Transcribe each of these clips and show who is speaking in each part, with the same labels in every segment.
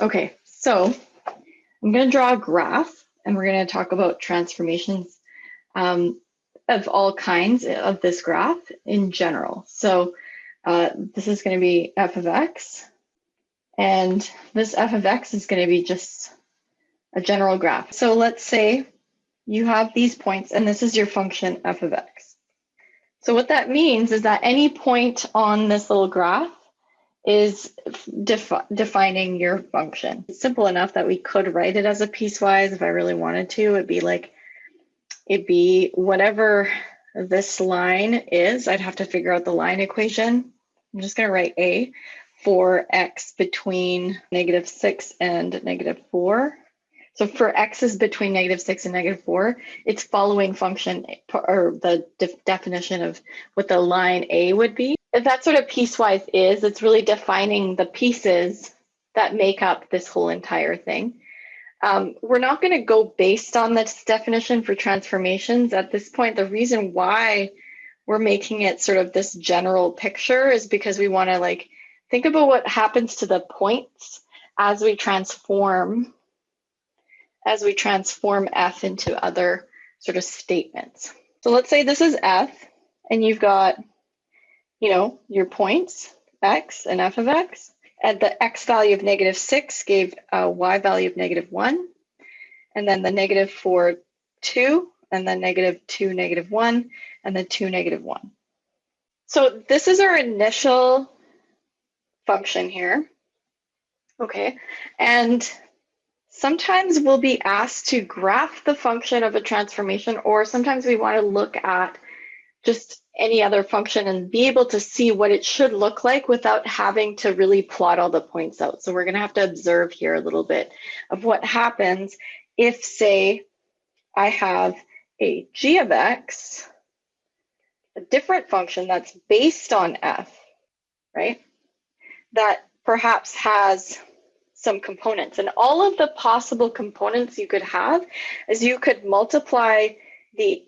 Speaker 1: Okay, so I'm going to draw a graph and we're going to talk about transformations of all kinds of this graph in general. So this is going to be f of x, and this f of x is going to be just a general graph. So let's say you have these points and this is your function f of x. So what that means is that any point on this little graph is defining your function. It's simple enough that we could write it as a piecewise if I really wanted to. It'd be whatever this line is. I'd have to figure out the line equation. I'm just going to write a for x between -6 and -4. So for x is between -6 and -4, it's following function or the definition of what the line a would be. That's what a piecewise is. It's really defining the pieces that make up this whole entire thing. We're not going to go based on this definition for transformations at this point. The reason why we're making it sort of this general picture is because we want to think about what happens to the points as we transform f into other sort of statements. So let's say this is f, and you've got your points, x and f of x, and the x value of -6 gave a y value of -1, and then the -4, 2, and then -2, -1, and then 2, -1. So this is our initial function here, okay? And sometimes we'll be asked to graph the function of a transformation, or sometimes we want to look at just any other function and be able to see what it should look like without having to really plot all the points out. So we're going to have to observe here a little bit of what happens if, say, I have a g of x, a different function that's based on f, right? That perhaps has some components. And all of the possible components you could have is you could multiply the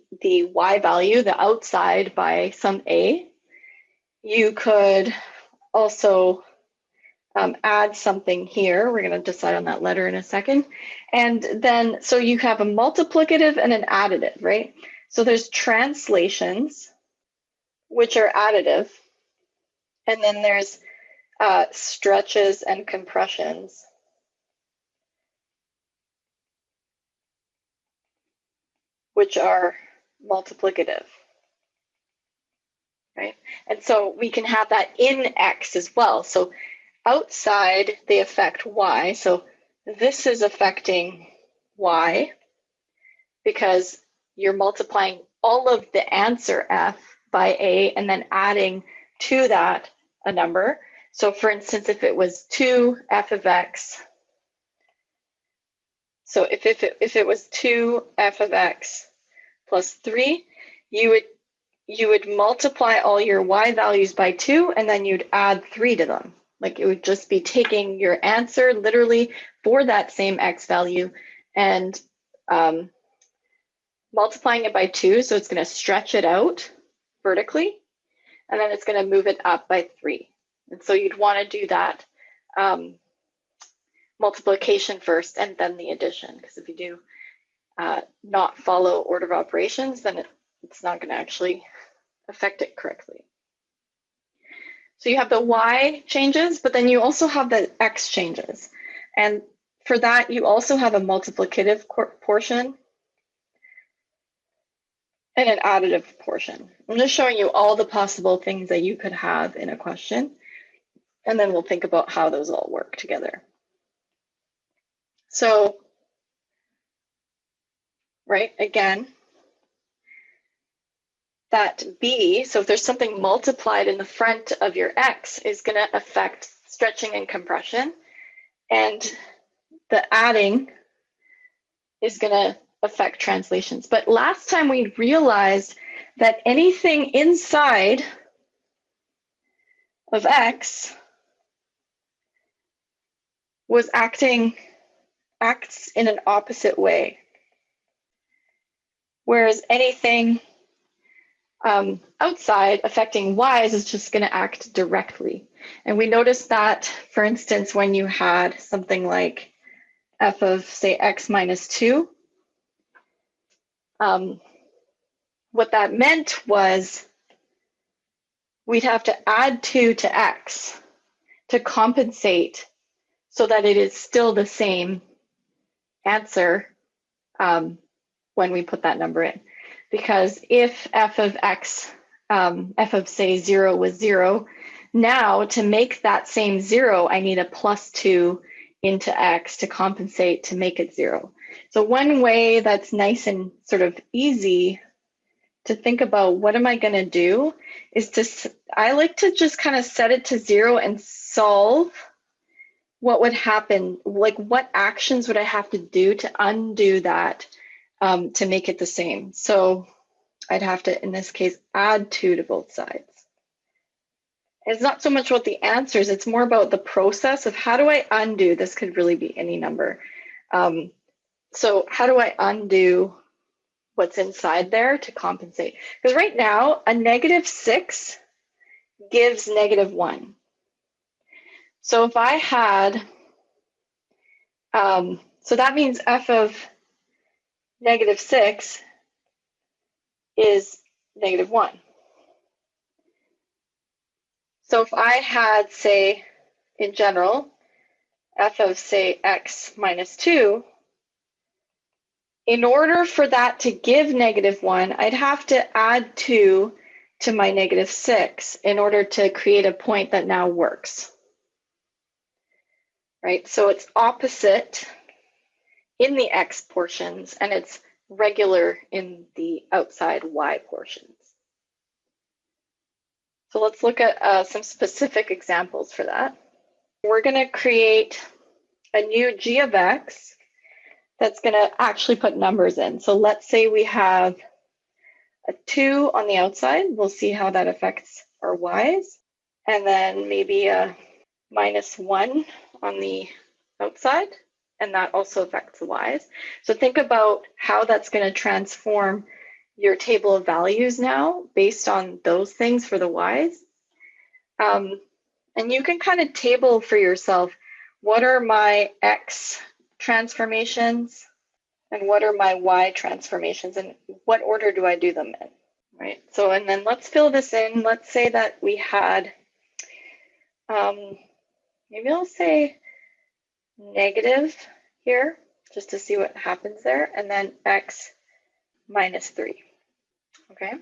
Speaker 1: y value, the outside, by some a. You could also add something here. We're going to decide on that letter in a second. And then, so you have a multiplicative and an additive, right? So there's translations, which are additive. And then there's stretches and compressions, which are multiplicative, right? And so we can have that in x as well. So outside, they affect y. So this is affecting y because you're multiplying all of the answer f by a and then adding to that a number. So for instance, if it was 2 f of x, so if it was 2 f of x plus 3, you would multiply all your y values by 2 and then you'd add 3 to them. Like it would just be taking your answer literally for that same x value and multiplying it by 2. So it's going to stretch it out vertically, and then it's going to move it up by 3. And so you'd want to do that multiplication first and then the addition, because if you do not follow order of operations, then it's not going to actually affect it correctly. So you have the y changes, but then you also have the x changes. And for that, you also have a multiplicative portion and an additive portion. I'm just showing you all the possible things that you could have in a question, and then we'll think about how those all work together. So, right, again, that b, so if there's something multiplied in the front of your x, is going to affect stretching and compression, and the adding is going to affect translations. But last time we realized that anything inside of x was acts in an opposite way, whereas anything outside affecting y's is just going to act directly. And we noticed that, for instance, when you had something like f of, say, x minus 2, what that meant was we'd have to add 2 to x to compensate so that it is still the same answer when we put that number in. Because if f of x, f of, say, 0 was 0, now to make that same 0, I need a plus 2 into x to compensate to make it 0. So one way that's nice and sort of easy to think about what am I going to do is I like to just kind of set it to 0 and solve what would happen, like what actions would I have to do to undo that to make it the same. So I'd have to, in this case, add 2 to both sides. It's not so much about the answers, it's more about the process of how do I undo, this could really be any number. So how do I undo what's inside there to compensate? Because right now, a -6 gives -1. So if I had, so that means f of -6 is -1. So if I had, say, in general, f of, say, x minus 2, in order for that to give -1, I'd have to add 2 to my -6 in order to create a point that now works. Right? So it's opposite in the x portions, and it's regular in the outside y portions. So let's look at some specific examples for that. We're going to create a new g of x that's going to actually put numbers in. So let's say we have a 2 on the outside. We'll see how that affects our y's. And then maybe a -1 on the outside, and that also affects the y's. So think about how that's going to transform your table of values now based on those things for the y's. And you can kind of table for yourself, what are my x transformations and what are my y transformations, and what order do I do them in, right? So, and then let's fill this in. Let's say that we had, maybe I'll say negative here, just to see what happens there, and then x minus 3, okay?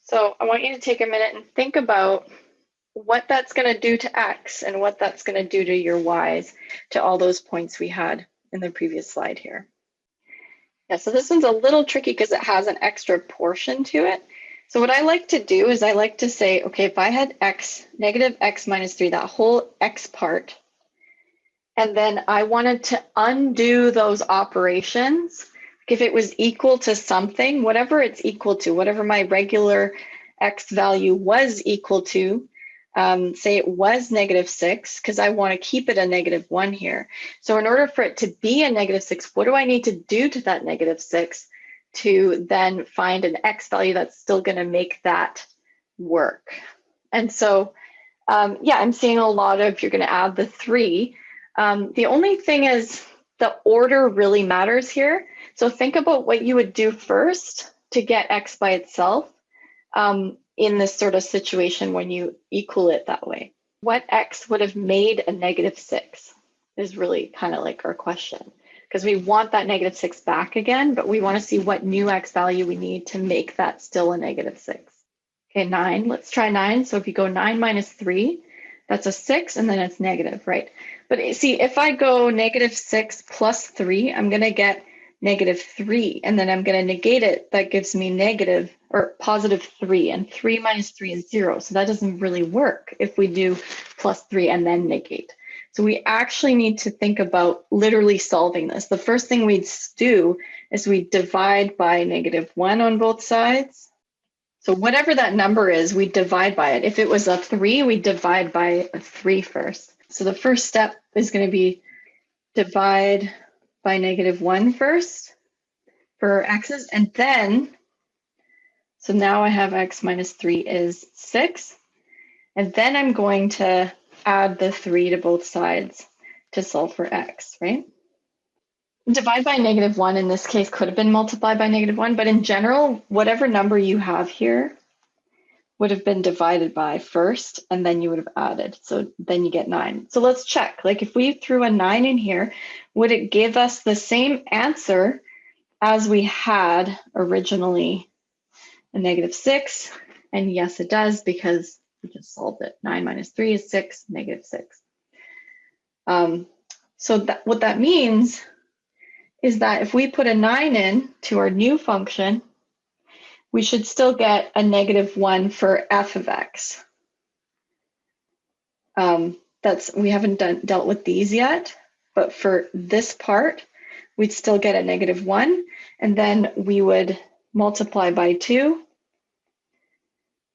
Speaker 1: So I want you to take a minute and think about what that's going to do to x and what that's going to do to your y's, to all those points we had in the previous slide here. Yeah, so this one's a little tricky because it has an extra portion to it. So what I like to do is I like to say, okay, if I had x, negative x minus 3, that whole x part, and then I wanted to undo those operations, if it was equal to something, whatever it's equal to, whatever my regular x value was equal to, say it was -6, because I want to keep it a -1 here. So in order for it to be a -6, what do I need to do to that -6 to then find an x value that's still going to make that work? And so, yeah, I'm seeing a lot of, you're going to add the 3. The only thing is the order really matters here. So think about what you would do first to get x by itself. In this sort of situation when you equal it that way. What x would have made a -6 is really kind of like our question, because we want that -6 back again, but we want to see what new x value we need to make that still a -6. Okay, 9, let's try 9. So if you go 9 minus 3, that's a 6, and then it's negative, right? But see, if I go -6 plus 3, I'm going to get -3, and then I'm going to negate it. That gives me negative or +3, and 3 minus 3 is 0. So that doesn't really work if we do +3 and then negate. So we actually need to think about literally solving this. The first thing we'd do is we divide by -1 on both sides. So whatever that number is, we divide by it. If it was a 3, we divide by a 3 first. So the first step is going to be divide by -1 first for x's, and then So now I have x minus 3 is 6. And then I'm going to add the 3 to both sides to solve for x, right? Divide by -1 in this case could have been multiplied by -1, but in general, whatever number you have here would have been divided by first, and then you would have added. So then you get 9. So let's check. Like if we threw a 9 in here, would it give us the same answer as we had originally, a -6? And yes, it does, because we just solved it. 9 minus 3 is 6, -6. So what that means is that if we put a 9 in to our new function, we should still get a -1 for f of x. We haven't dealt with these yet, but for this part, we'd still get a -1, and then we would multiply by 2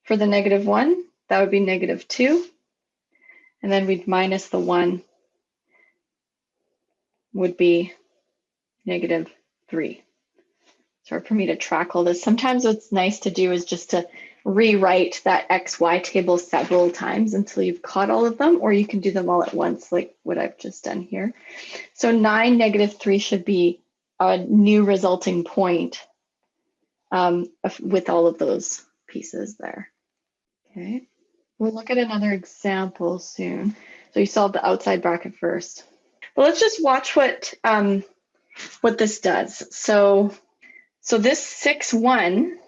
Speaker 1: for the -1. That would be -2, and then we'd minus the 1 would be -3. Sorry for me to track all this. Sometimes what's nice to do is just to rewrite that XY table several times until you've caught all of them, or you can do them all at once, like what I've just done here. So 9, -3 should be a new resulting point with all of those pieces there. Okay, we'll look at another example soon. So you solve the outside bracket first. But let's just watch what this does. So this 6,1,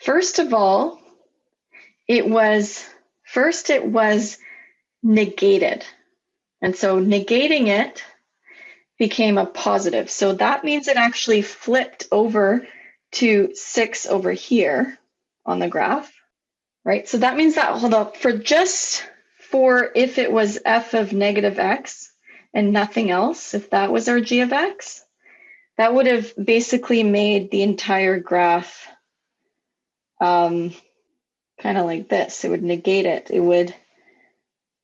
Speaker 1: first of all, it was negated. And so negating it became a positive. So that means it actually flipped over to 6 over here on the graph, right? So that means that, hold up, for if it was f of -x and nothing else, if that was our g of x, that would have basically made the entire graph kind of like this. It would negate it. It would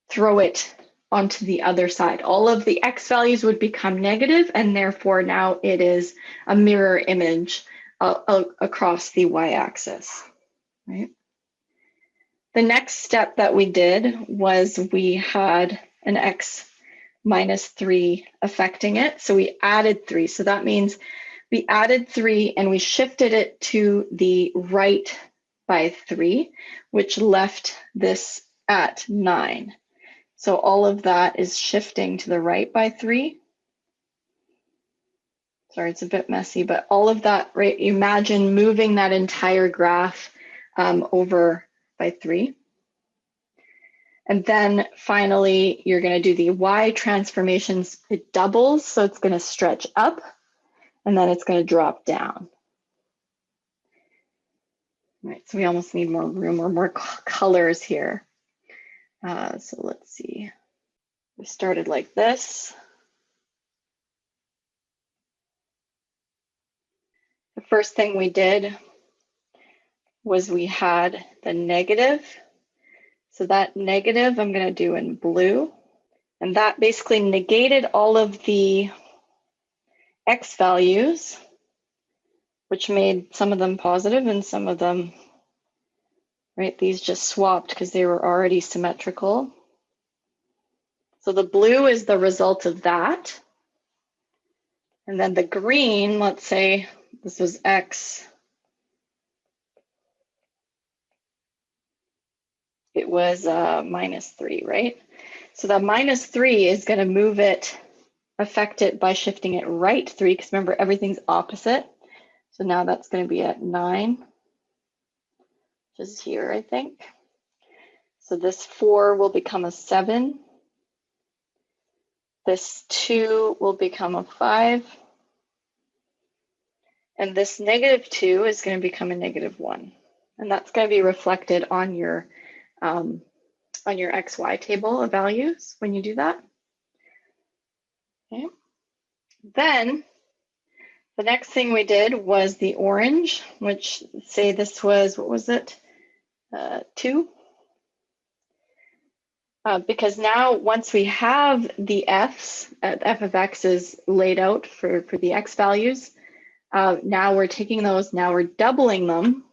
Speaker 1: throw it onto the other side. All of the x values would become negative, and therefore now it is a mirror image across the y-axis, right? The next step that we did was we had an x minus 3 affecting it. So we added 3. So that means we added 3 and we shifted it to the right by 3, which left this at 9. So all of that is shifting to the right by 3. Sorry, it's a bit messy, but all of that, right? Imagine moving that entire graph over by 3. And then finally, you're going to do the y transformations. It doubles, so it's going to stretch up, and then it's going to drop down. Right, so we almost need more room or more colors here. So let's see. We started like this. The first thing we did was we had the negative. So that negative I'm going to do in blue. And that basically negated all of the x values, which made some of them positive and some of them, right, these just swapped because they were already symmetrical. So the blue is the result of that. And then the green, let's say this was x. It was -3, right? So that -3 is going to move it, affect it by shifting it right 3, because remember, everything's opposite. So now that's going to be at 9, which is here, I think. So this 4 will become a 7. This 2 will become a 5. And this -2 is going to become a -1. And that's going to be reflected on your XY table of values when you do that. Okay. Then the next thing we did was the orange, which say this was, what was it? 2. Because now once we have the f's, f of x is laid out for the x values, now we're taking those, now we're doubling them.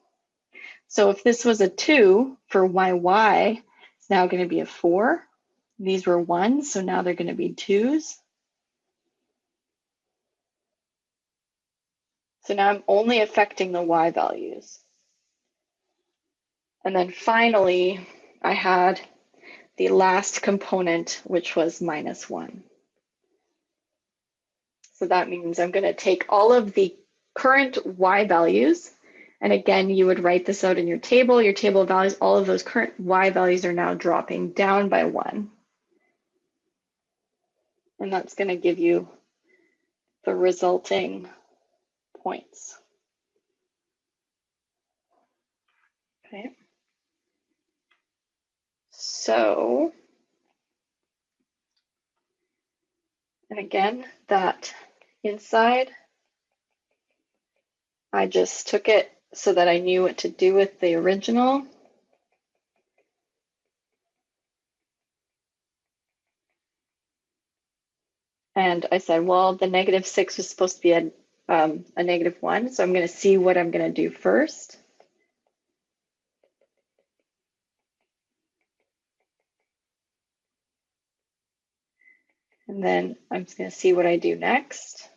Speaker 1: So if this was a 2 for YY, it's now going to be a 4. These were 1s, so now they're going to be 2s. So now I'm only affecting the Y values. And then finally, I had the last component, which was -1. So that means I'm going to take all of the current Y values. And again, you would write this out in your table of values. All of those current Y values are now dropping down by 1. And that's going to give you the resulting points. Okay. So, and again, that inside, I just took it so that I knew what to do with the original. And I said, well, the -6 was supposed to be a -1, so I'm going to see what I'm going to do first. And then I'm just going to see what I do next.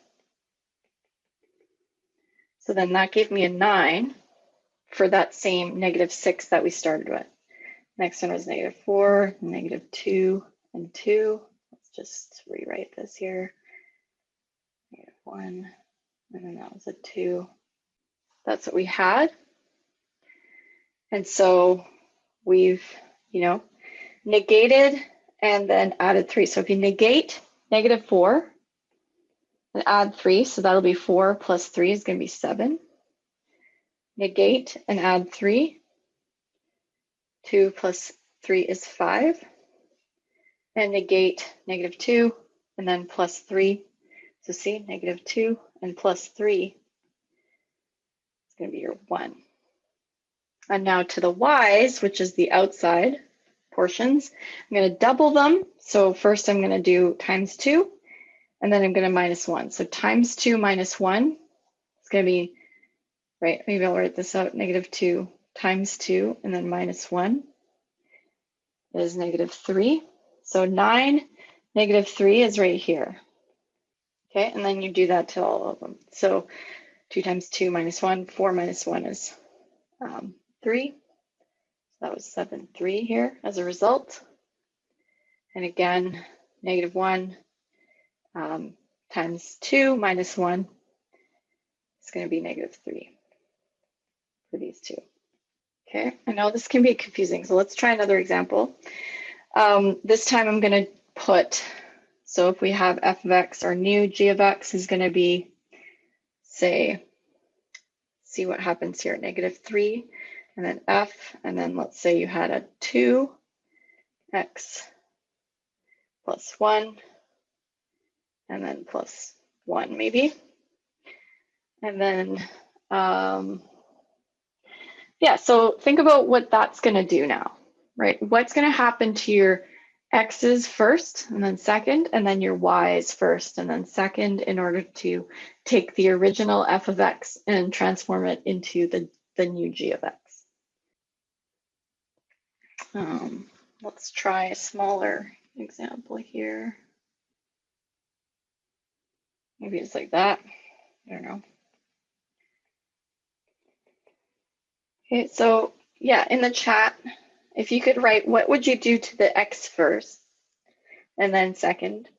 Speaker 1: So then that gave me a 9 for that same -6 that we started with. Next one was -4, -2, and 2. Let's just rewrite this here. -1, and then that was a 2. That's what we had. And so we've, negated and then added 3. So if you negate -4 and add 3, so that'll be 4 plus 3 is going to be 7. Negate and add 3. 2 plus 3 is 5. And negate -2 and then plus 3. So see, -2 and plus 3 is going to be your 1. And now to the y's, which is the outside portions, I'm going to double them. So first I'm going to do times 2, and then I'm going to -1. So times 2 minus 1 is going to be, right, maybe I'll write this out, -2 times 2, and then -1 is -3. So 9, -3 is right here. Okay, and then you do that to all of them. So 2 times 2 minus 1, 4 minus 1 is 3. So that was 7, 3 here as a result. And again, -1 times 2 minus 1 is going to be -3 for these two. Okay, I know this can be confusing, so let's try another example. This time I'm going to put, so if we have f of x, our new g of x is going to be, say, see what happens here, -3, and then f, and then let's say you had a 2x plus 1, and then plus 1 maybe. And then, yeah, so think about what that's going to do now, right? What's going to happen to your x's first and then second, and then your y's first and then second in order to take the original f of x and transform it into the new g of x. Let's try a smaller example here. Maybe it's like that. I don't know. Okay, so yeah, in the chat, if you could write, what would you do to the x first and then second?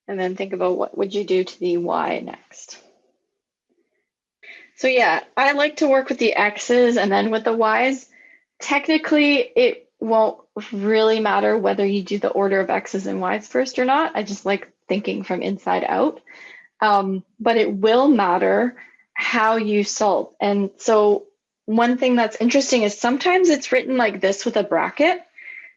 Speaker 1: And then think about what would you do to the y next. So yeah, I like to work with the x's and then with the y's. Technically, it won't really matter whether you do the order of x's and y's first or not. I just like thinking from inside out. But it will matter how you solve. And so one thing that's interesting is sometimes it's written like this with a bracket,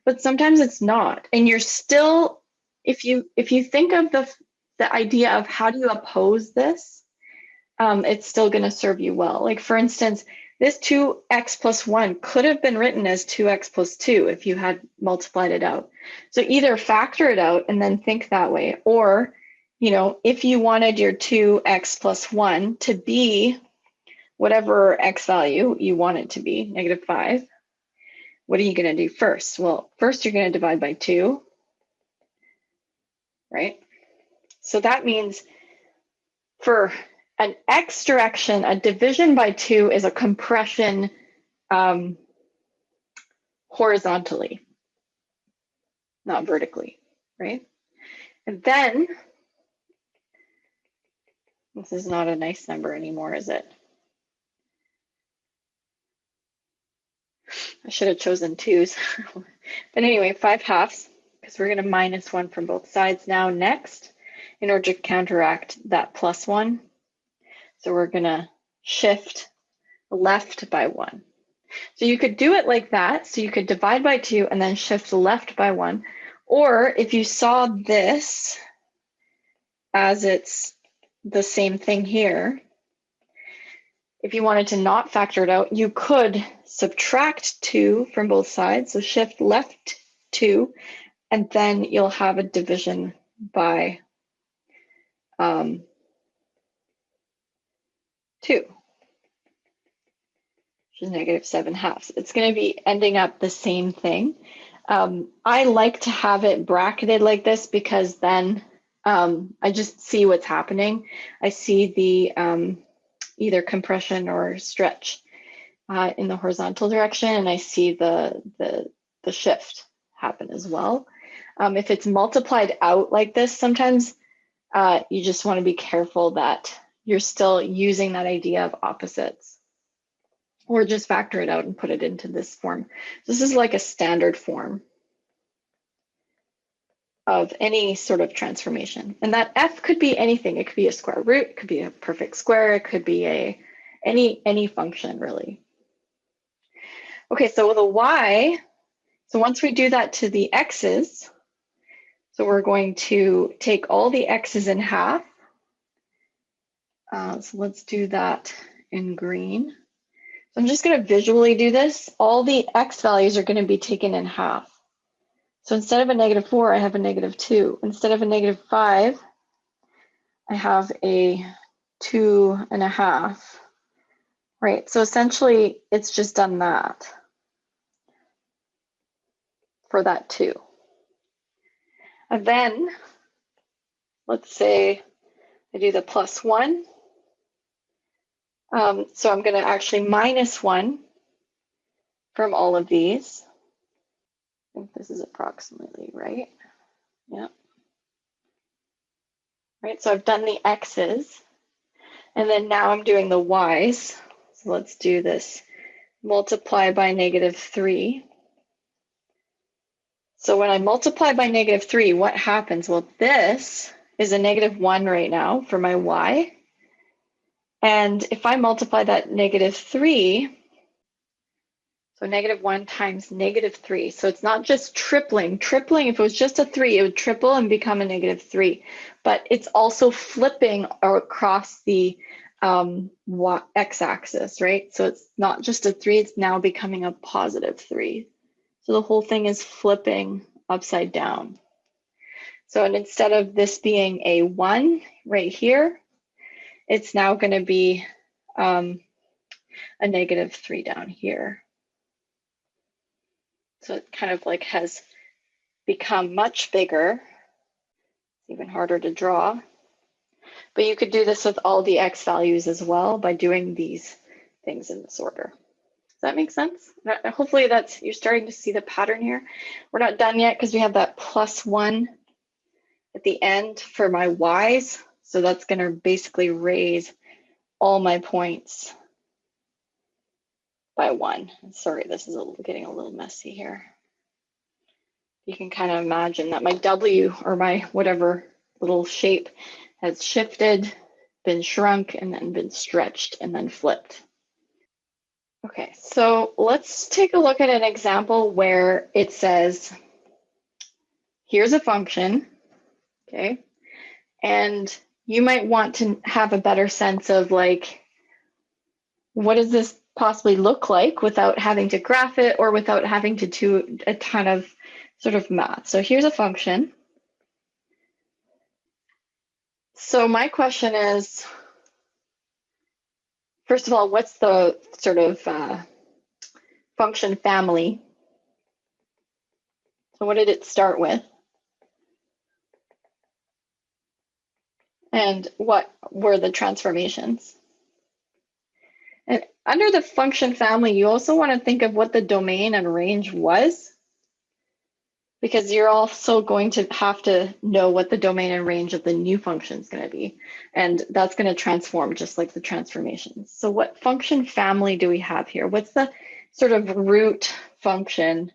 Speaker 1: but sometimes it's not. And you're still, if you think of the idea of how do you oppose this, it's still going to serve you well. Like for instance, this 2x plus 1 could have been written as 2x plus 2 if you had multiplied it out. So either factor it out and then think that way, or if you wanted your 2x plus 1 to be whatever x value you want it to be, -5, what are you going to do first? Well, first you're going to divide by 2, right? So that means for an x direction, a division by 2 is a compression horizontally, not vertically, right? And then, this is not a nice number anymore, is it? I should have chosen 2s. But anyway, 5/2, because we're going to minus 1 from both sides now next in order to counteract that +1. So we're going to shift left by 1. So you could do it like that. So you could divide by 2 and then shift left by 1. Or if you saw this as it's the same thing here, if you wanted to not factor it out, you could subtract 2 from both sides. So shift left 2, and then you'll have a division by 2, which is -7/2. It's going to be ending up the same thing. I like to have it bracketed like this because then I just see what's happening. I see the either compression or stretch in the horizontal direction, and I see the shift happen as well. If it's multiplied out like this, sometimes you just want to be careful that you're still using that idea of opposites, or just factor it out and put it into this form. This is like a standard form of any sort of transformation. And that f could be anything. It could be a square root, it could be a perfect square, it could be any function really. Okay, so with a y, so once we do that to the x's, so we're going to take all the x's in half. So let's do that in green. So I'm just going to visually do this. All the x values are going to be taken in half. So instead of a -4, I have a -2. Instead of a -5, I have a 2.5. Right, so essentially it's just done that for that 2. And then let's say I do the +1. So I'm going to actually -1 from all of these. I think this is approximately right. Yeah. Right, so I've done the x's, and then now I'm doing the y's. So let's do this. Multiply by -3. So when I multiply by -3, what happens? Well, this is a -1 right now for my y. And if I multiply that -3, so -1 times -3. So it's not just tripling. Tripling, if it was just a 3, it would triple and become a -3. But it's also flipping across the x-axis, right? So it's not just a 3, it's now becoming a +3. So the whole thing is flipping upside down. So and instead of this being a 1 right here, it's now going to be a -3 down here. So it kind of like has become much bigger. It's even harder to draw. But you could do this with all the x values as well by doing these things in this order. Does that make sense? Hopefully you're starting to see the pattern here. We're not done yet because we have that +1 at the end for my y's. So that's going to basically raise all my points by 1. Sorry, this is getting a little messy here. You can kind of imagine that my w, or my whatever little shape, has shifted, been shrunk, and then been stretched and then flipped. Okay, so let's take a look at an example where it says, here's a function, okay, and you might want to have a better sense of like, what does this possibly look like without having to graph it or without having to do a ton of sort of math. So here's a function. So my question is, first of all, what's the sort of function family? So what did it start with? And what were the transformations? And under the function family, you also want to think of what the domain and range was, because you're also going to have to know what the domain and range of the new function is going to be. And that's going to transform just like the transformations. So what function family do we have here? What's the sort of root function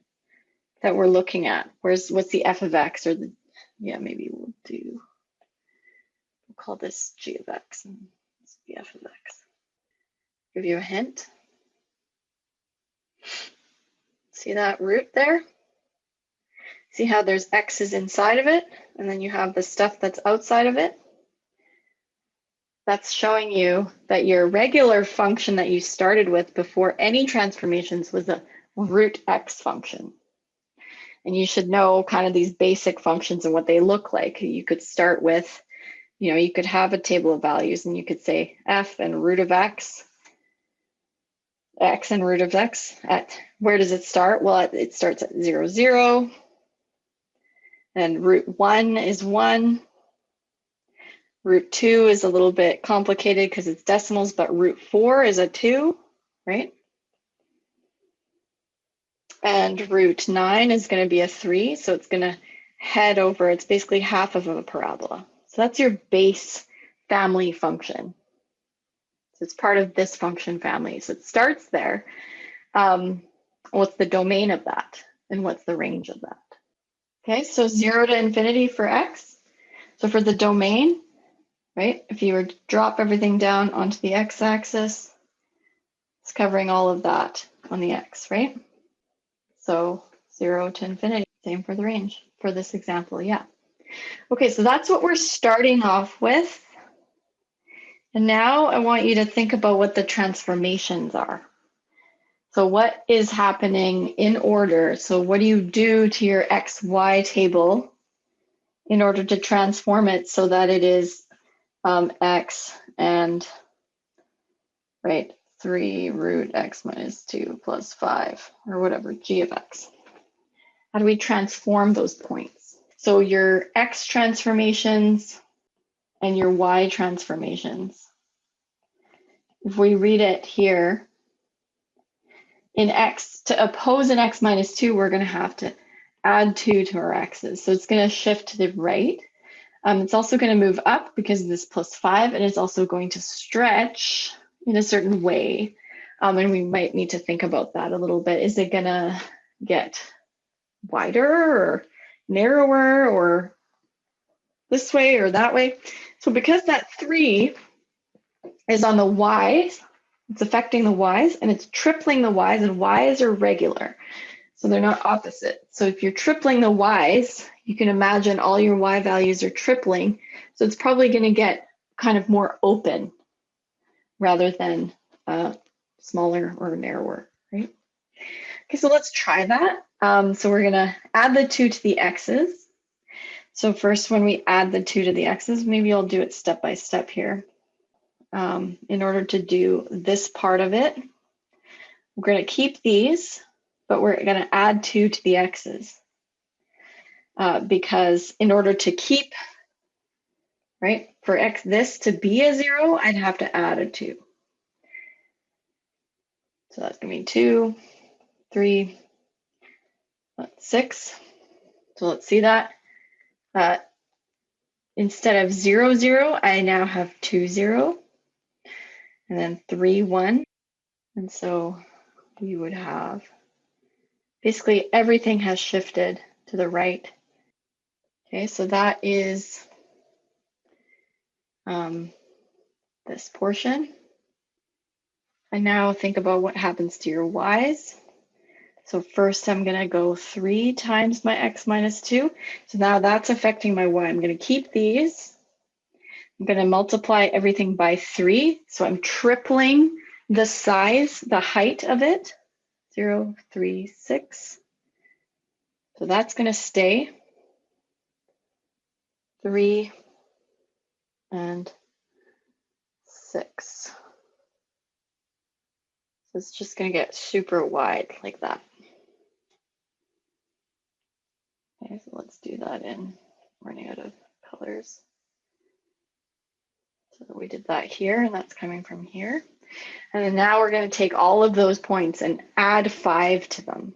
Speaker 1: that we're looking at? What's the f of x, or the, yeah, maybe we'll call this g of x and this will be f of x. Give you a hint. See that root there? See how there's x's inside of it, and then you have the stuff that's outside of it? That's showing you that your regular function that you started with before any transformations was a root x function. And you should know kind of these basic functions and what they look like. You could start with, you know, you could have a table of values and you could say f and root of x and root of x. At where does it start? Well, it starts at 0, 0. And root 1 is 1. Root 2 is a little bit complicated because it's decimals, but root 4 is a 2, right? And root 9 is going to be a 3, so it's going to head over. It's basically half of a parabola. So that's your base family function. So it's part of this function family. So it starts there. What's the domain of that? And what's the range of that? Okay, so 0 to infinity for x. So for the domain, right, if you were to drop everything down onto the x-axis, it's covering all of that on the x, right? So 0 to infinity, same for the range for this example, yeah. Okay, so that's what we're starting off with. And now I want you to think about what the transformations are. So what is happening in order? So what do you do to your XY table in order to transform it so that it is x and, right, 3 root x minus 2 plus 5, or whatever, g of x. How do we transform those points? So your x transformations and your y transformations. If we read it here, in x, to oppose an x minus 2, we're going to have to add 2 to our x's. So it's going to shift to the right. It's also going to move up because of this plus 5, and it's also going to stretch in a certain way. And we might need to think about that a little bit. Is it going to get wider or narrower or this way or that way? So because that 3 is on the y's, it's affecting the y's, and it's tripling the y's, and y's are regular. So they're not opposite. So if you're tripling the y's, you can imagine all your y values are tripling. So it's probably going to get kind of more open rather than smaller or narrower, right? Okay, so let's try that. So we're going to add the 2 to the x's. So first, when we add the 2 to the x's, maybe I'll do it step by step here. In order to do this part of it, we're going to keep these, but we're going to add 2 to the x's. Because in order to keep, right, for x this to be a 0, I'd have to add a 2. So that's going to be 2, 3, 6. So let's see that. Instead of 0, 0, I now have 2, 0, and then 3, 1. And so we would have, basically everything has shifted to the right. Okay, so that is this portion. And now think about what happens to your y's. So first I'm going to go 3 times my x minus 2. So now that's affecting my y. I'm going to keep these. I'm going to multiply everything by 3. So I'm tripling the size, the height of it. 0, 3, 6. So that's going to stay. 3 and 6. It's just going to get super wide like that. Okay, so let's do that in running out of colors. So we did that here, and that's coming from here. And then now we're going to take all of those points and add 5 to them.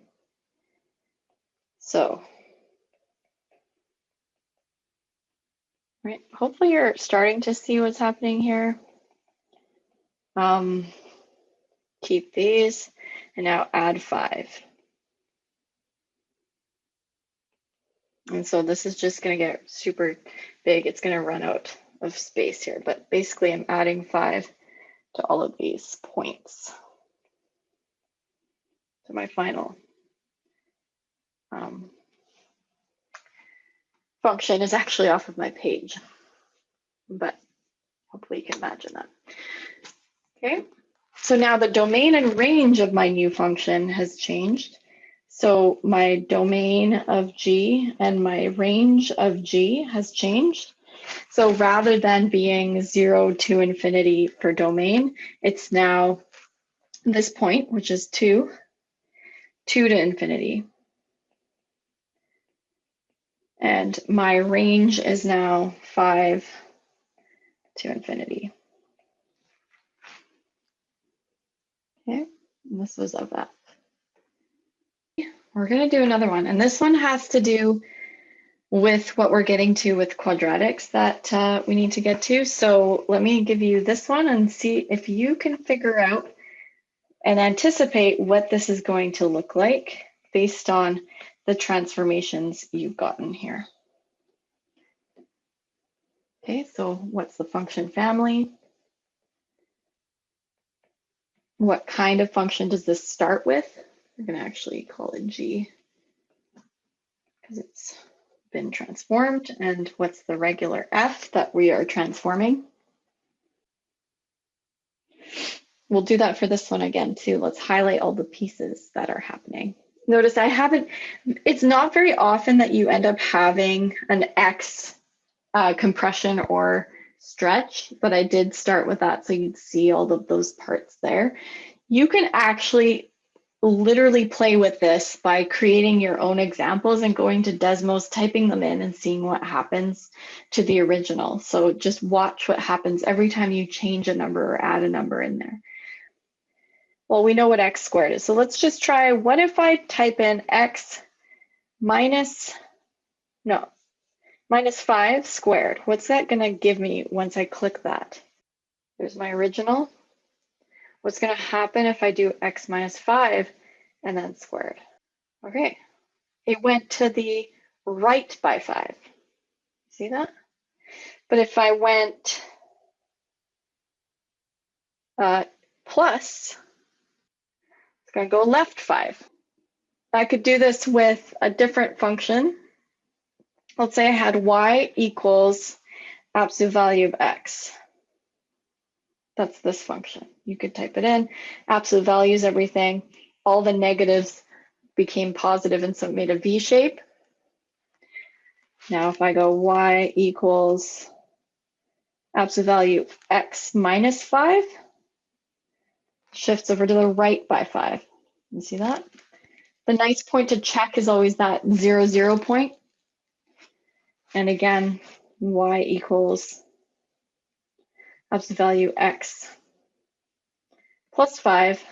Speaker 1: So, right, hopefully you're starting to see what's happening here. Keep these, and now add 5. And so this is just going to get super big. It's going to run out of space here, but basically I'm adding 5 to all of these points. So my final function is actually off of my page, but hopefully you can imagine that. Okay, so now the domain and range of my new function has changed. So my domain of G and my range of G has changed. So rather than being 0 to infinity for domain, it's now this point, which is 2 to infinity. And my range is now 5 to infinity. Okay, and this was of that. We're going to do another one, and this one has to do with what we're getting to with quadratics that we need to get to. So let me give you this one and see if you can figure out and anticipate what this is going to look like based on the transformations you've gotten here. Okay, so what's the function family? What kind of function does this start with? We're going to actually call it G because it's been transformed. And what's the regular f that we are transforming? We'll do that for this one again too. Let's highlight all the pieces that are happening. Notice I haven't, it's not very often that you end up having an X compression or stretch, but I did start with that so you'd see all of those parts there. You can actually literally play with this by creating your own examples and going to Desmos, typing them in and seeing what happens to the original. So just watch what happens every time you change a number or add a number in there. Well, we know what x squared is. So let's just try, what if I type in x minus 5 squared? What's that going to give me once I click that? There's my original. What's going to happen if I do x minus 5 and then squared? Okay, it went to the right by 5. See that? But if I went plus, it's going to go left 5. I could do this with a different function. Let's say I had y equals absolute value of x. That's this function. You could type it in. Absolute value is everything. All the negatives became positive, and so it made a V shape. Now if I go y equals absolute value x minus 5, shifts over to the right by 5. You see that? The nice point to check is always that 0, 0 point. And again, y equals absolute value x plus 5,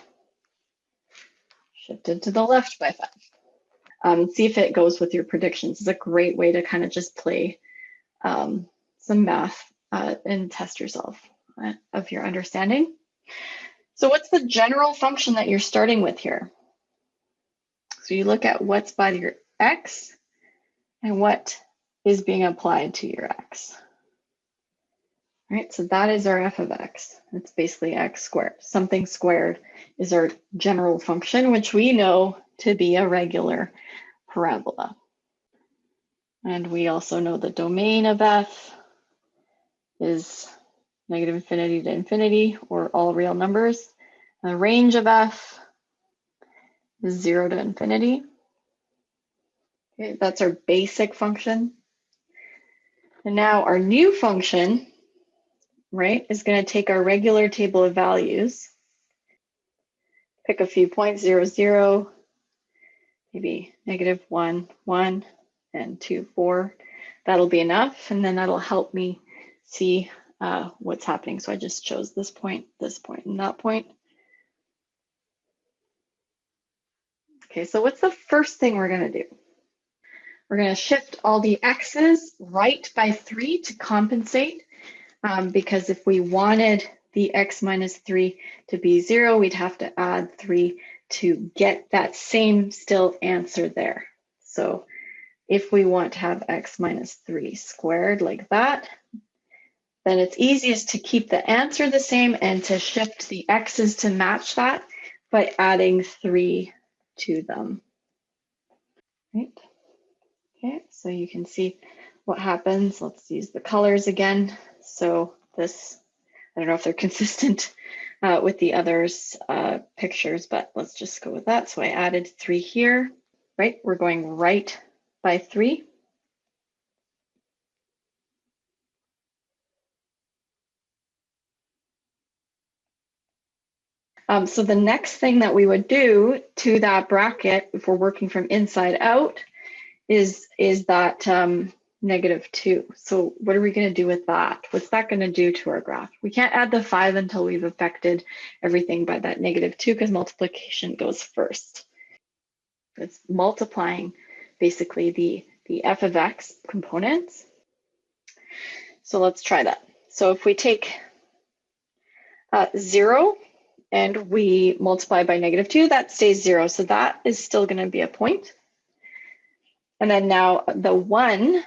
Speaker 1: shifted to the left by 5. See if it goes with your predictions. It's a great way to kind of just play some math and test yourself of your understanding. So what's the general function that you're starting with here? So you look at what's by your x and what is being applied to your x. All right, so that is our f of x. It's basically x squared. Something squared is our general function, which we know to be a regular parabola. And we also know the domain of f is negative infinity to infinity, or all real numbers. The range of f is 0 to infinity. Okay, that's our basic function. And now our new function, right, is going to take our regular table of values, pick a few points, 0, 0, maybe negative 1, 1, and 2, 4. That'll be enough, and then that'll help me see what's happening. So I just chose this point, and that point. Okay, so what's the first thing we're going to do? We're going to shift all the x's right by 3 to compensate, because if we wanted the x minus 3 to be 0, we'd have to add 3 to get that same still answer there. So if we want to have x minus 3 squared like that, then it's easiest to keep the answer the same and to shift the x's to match that by adding 3 to them. Right? Okay, so you can see what happens. Let's use the colors again. So this, I don't know if they're consistent with the others pictures, but let's just go with that. So I added 3 here, right? We're going right by 3. So the next thing that we would do to that bracket, if we're working from inside out, is that -2. So what are we going to do with that? What's that going to do to our graph? We can't add the 5 until we've affected everything by that -2 because multiplication goes first. It's multiplying basically the f of x components. So let's try that. So if we take 0 and we multiply by -2, that stays 0. So that is still going to be a point. And then now the 1,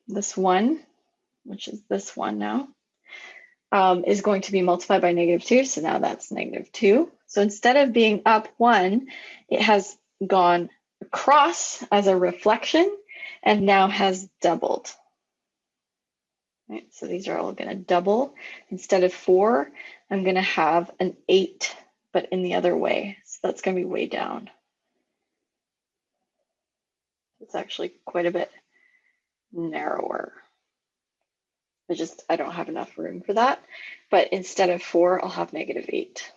Speaker 1: this 1, which is this one now, is going to be multiplied by -2. So now that's -2. So instead of being up 1, it has gone across as a reflection and now has doubled. Right, so these are all going to double. Instead of 4, I'm going to have an 8, but in the other way. So that's going to be way down. It's actually quite a bit narrower. I don't have enough room for that. But instead of 4, I'll have -8.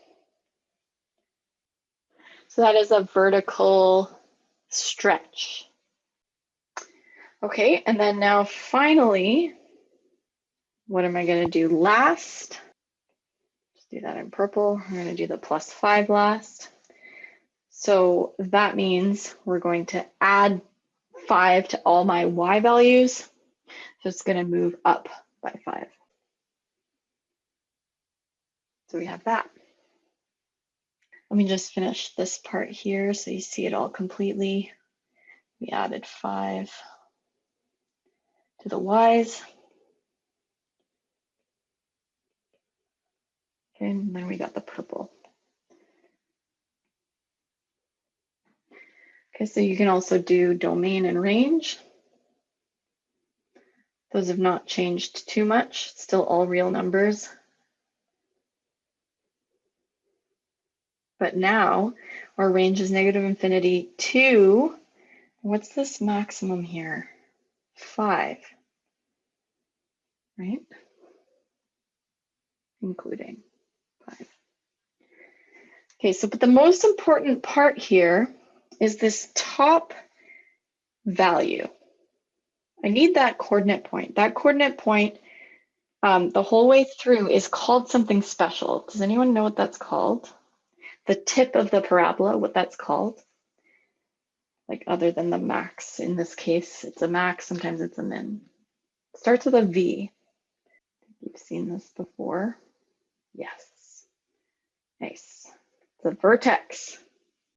Speaker 1: So that is a vertical stretch. Okay, and then now finally, what am I going to do last? Just do that in purple. I'm going to do the +5 last. So that means we're going to add 5 to all my y values. So it's going to move up by 5. So we have that. Let me just finish this part here so you see it all completely. We added 5 to the y's. Okay, and then we got the purple. Okay, so you can also do domain and range. Those have not changed too much, still all real numbers. But now our range is -infinity to, what's this maximum here? 5, right? Including 5. Okay, so but the most important part here is this top value. I need that coordinate point. That coordinate point the whole way through is called something special. Does anyone know what that's called? The tip of the parabola, what that's called? Like other than the max. In this case, it's a max, sometimes it's a min. It starts with a V. You've seen this before. Yes. Nice. The vertex.